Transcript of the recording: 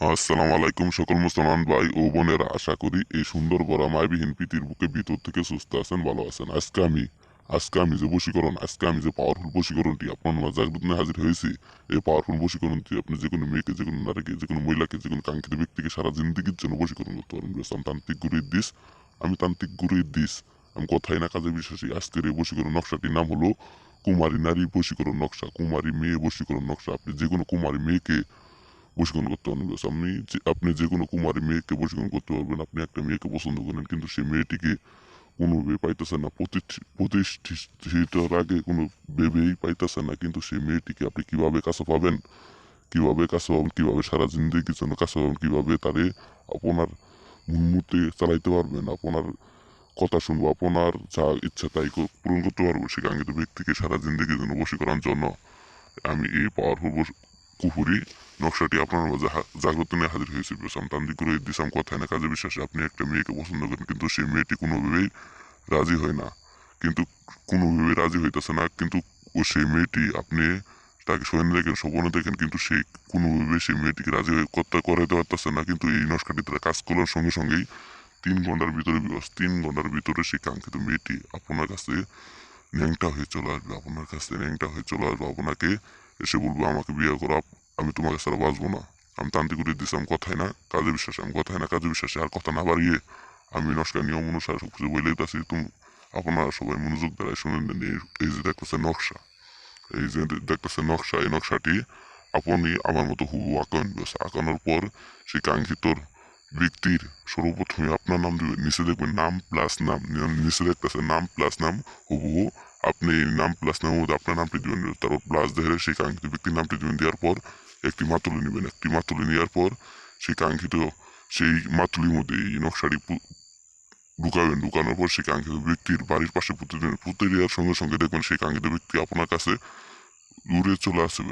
আসসালামু আলাইকুম সকল মুসলমান ভাই ও বোনেরা, আশা করি এই সুন্দর বড় মায়াবিহীন পৃথিবীর বুকে ভিতর থেকে সুস্থ আছেন, ভালো আছেন। আজকে আমি যে বশীকরণ, আজকে আমি যে পাওয়ারফুল বশীকরণটি আপনার জাগ্রত নিয়ে হাজির হয়েছি। এই পাওয়ারফুল বশীকরণটি আপনি যে কোনো মেয়েকে, যে কোনো নারীকে, যে কোনো মহিলাকে, যে কোনো কাঙ্ক্ষিত ব্যক্তিকে সারা জিন্দগির জন্য বশীকরণ করতে পারবেন। আমি তান্ত্রিক গুরু ইদ্দিস। আমি কথাই না কাজে বিশ্বাসী। আজকের এই বশীকরণ নকশাটির নাম হলো কুমারী নারী বশীকরণ নকশা, কুমারী মেয়ে বশীকরণ নকশা। আপনি যে কোনো কুমারী মেয়েকে বশীকরণ করতে পারবেন। আপনি যে কোনো কুমারী মেয়েকে বশীকরণ করতে পারবেন। আপনি একটা মেয়েকে পছন্দ করেন, কিন্তু সেই মেয়েটিকে কোনোভাবে পাইতেছেন না, প্রতিষ্ঠিত আগে কোনো ভেবেই পাইতেছেন না, কিন্তু সেই মেয়েটিকে আপনি কিভাবে কাছে পাবেন, কিভাবে সারা জিন্দগির জন্য কাছে পাবেন, কিভাবে তারে আপনার মুহূর্তে চালাইতে পারবেন, আপনার কথা শুনবো, আপনার যা ইচ্ছা তাই পূরণ করতে পারবো, সেই কাঙ্ক্ষিত ব্যক্তিকে সারা জিন্দগির জন্য বশী করার জন্য আমি এই পাওয়ারফুল কুফুরি নকশাটি আপনার মাঝে জাগ্রত নিয়ে হাজির হয়েছে। তান্ত্রিক করে দিসাম কথায় না কাজে বিশ্বাসে। আপনি একটা মেয়েকে পছন্দ করেন, কিন্তু সেই মেয়েটি কোনোভাবেই রাজি হয় না, কিন্তু কোনোভাবে রাজি হইতেছে না, কিন্তু সেই মেয়েটি আপনি তাকে স্বয়ং দেখেন, স্বপ্নে দেখেন, কিন্তু সেই কোনোভাবে সেই মেয়েটিকে রাজি হয়ে করতে করাইতে পারতেছে না। কিন্তু এই নকশাটিতে কাজ করার সঙ্গে সঙ্গেই 3 ঘন্টার ভিতরে 3 ঘন্টার ভিতরে সেই কাঙ্ক্ষিত মেয়েটি আপনার কাছে ন্যাংটা হয়ে চলে আসবে, আপনার কাছে ন্যাংটা হয়ে চলে আসবে, আপনাকে এসে বলবো আমাকে বিয়ে করো, আমি তোমাকে ছাড়া বাঁচবো না। আমি তান্ত্রিক করে দিয়েছিলাম কথায় না কাজে বিশ্বাসে, আমি কথায় না কাজে বিশ্বাসে। আর কথা না বাড়িয়ে আমি নকশা নিয়ম অনুসারে সব কিছু বলে দিতেছি। আপনারা সবাই মনোযোগ দ্বারা শুনে নেন। এই যে দেখতেছে নকশা, এই নকশাটি আপনি আমার মতো হুবহু আঁকান। আঁকানোর পর সেই কাঙ্ক্ষিত ব্যক্তির সর্বপ্রথমে আপনার নাম দিবেন, নিচে দেখবেন নাম প্লাস নাম, নিচে দেখতেছে নাম প্লাস নাম, হুবহু আপনি নাম প্লাস নামের মধ্যে আপনার নামটি দিবেন, তারপর প্লাস দেখে সেই কাঙ্ক্ষিত ব্যক্তির নামটি দিবেন। দেওয়ার পর একটি মাতুলি নেবেন, একটি মাতুলি নেওয়ার পর সেই মাতুলির মধ্যে এই নকশাটি ঢুকাবেন। ঢুকানোর পর সেই কাঙ্ক্ষিত ব্যক্তির বাড়ির পাশে পুঁতে দেবেন। পুঁতে দেওয়ার সঙ্গে সঙ্গে দেখবেন সেই কাঙ্ক্ষিত ব্যক্তি আপনার কাছে দূরে চলে আসবে।